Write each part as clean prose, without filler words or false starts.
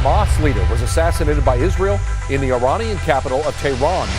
Hamas leader was assassinated by Israel in the Iranian capital of Tehran.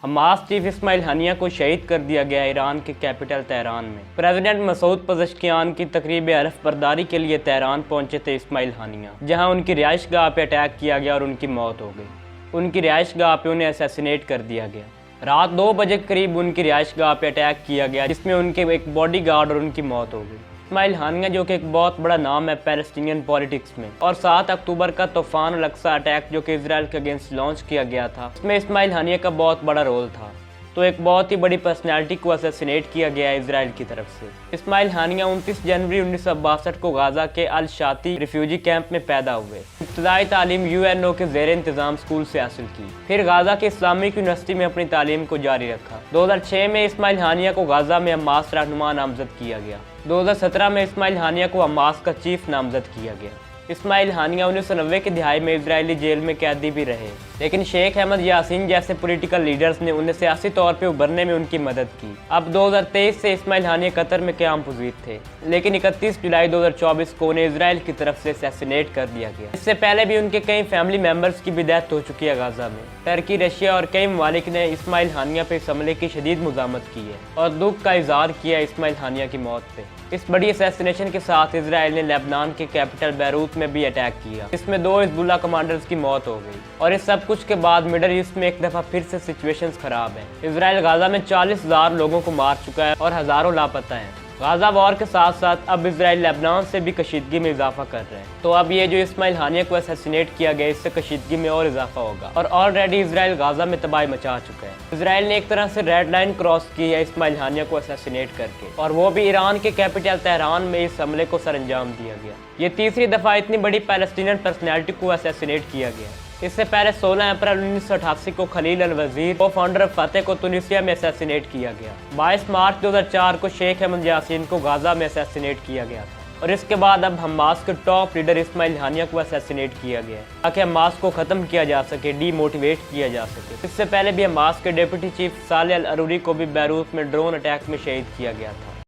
Hamas chief Ismail Haniyeh को शहीद कर दिया गया Iran के कैपिटल तेहरान में। प्रेसिडेंट मसूद पज़ेश्कियान की तकरीब हल्फ बर्दारी के लिए तेहरान पहुंचे थे इस्माइल हनिया, जहां उनकी रिहाइशगाह पे अटैक किया गया और उनकी मौत हो गई। उनकी रिहाइशगाह पे उन्हें असैसिनेट कर दिया गया। रात 2 बजे के करीब उनकी रिहाइशगाह पे अटैक किया गया, जिसमें उनके एक बॉडी गार्ड और उनकी मौत हो गई। इस्माइल हानिया जो कि एक बहुत बड़ा नाम है पैलेस्टीनियन पॉलिटिक्स में, और 7 अक्टूबर का तूफान अल-अक्सा अटैक जो कि इजराइल के अगेंस्ट लॉन्च किया गया था, इसमें इस्माइल हानिया का बहुत बड़ा रोल था। तो एक बहुत ही बड़ी पर्सनैलिटी को असैसिनेट किया गया है इजराइल की तरफ से। इस्माइल हानिया 29 जनवरी 1962 को गाजा के अल शाती रिफ्यूजी कैंप में पैदा हुए। इब्तदाई तालीम UNO के ज़ेर इंतज़ाम स्कूल से हासिल की, फिर गाजा के इस्लामिक यूनिवर्सिटी में अपनी तालीम को जारी रखा। 2006 में इस्माइल हानिया को गाजा में हमास रहनुमा नामजद किया गया। 2017 में इस्माइल हानिया को हमास का चीफ नामजद किया गया। इस्माइल हानिया 1990 की दिहाई में इजरायली जेल में कैदी भी रहे, लेकिन शेख अहमद यासीन जैसे पॉलिटिकल लीडर्स ने उन्हें सियासी तौर पे उभरने में उनकी मदद की। अब 2023 से इस्माइल हानिया कतर में क़याम पज़ीर थे, लेकिन 31 जुलाई 2024 को उन्हें इजराइल की तरफ से असैसिनेट कर दिया गया। इससे पहले भी उनके कई फैमिली मेम्बर्स की भी डेथ हो चुकी है गाजा में। टर्की, रशिया और कई ममालिक ने इस्माइल हानिया पे इस हमले की शदीद मुज़ामत की है और दुख का इज़हार किया इस्माइल हानिया की मौत पे। इस बड़ी असैसिनेशन के साथ इजराइल ने लेबनान के कैपिटल बैरूत में भी अटैक किया, जिसमें 2 हिज़्बुल्लाह कमांडर्स की मौत हो गई। और इस सब कुछ के बाद मिडल ईस्ट में एक दफ़ा फिर से सिचुएशंस खराब है। इजराइल गाजा में 40,000 लोगों को मार चुका है और हज़ारों लापता हैं। गाजा वॉर के साथ साथ अब इजराइल लेबनान से भी कशीदगी में इजाफा कर रहे हैं। तो अब ये जो इस्माइल हानिया को असैसिनेट किया गया, इससे कशीदगी में और इजाफा होगा। और ऑलरेडी इजराइल गाजा में तबाही मचा चुका है। इजराइल ने एक तरह से रेड लाइन क्रॉस की है इस्माइल हानिया को असैसिनेट करके, और वो भी ईरान के कैपिटल तेहरान में इस हमले को सरअंजाम दिया गया। ये तीसरी दफ़ा इतनी बड़ी पैलेस्टीनियन पर्सनैलिटी को असैसिनेट किया गया। इससे पहले 16 अप्रैल 1988 को खलील अल वजीर को फाउंडर फतेह को तुनिसिया में असैसिनेट किया गया। 22 मार्च 2004 को शेख अहमद यासीन को गाजा में असैसिनेट किया गया था। और इसके बाद अब हमास के टॉप लीडर इस्माइल हानिया को असैसिनेट किया गया ताकि हमास को ख़त्म किया जा सके, डीमोटिवेट किया जा सके। इससे पहले भी हमास के डिप्टी चीफ सालेह अल अरूरी को भी बैरूत में ड्रोन अटैक में शहीद किया गया था।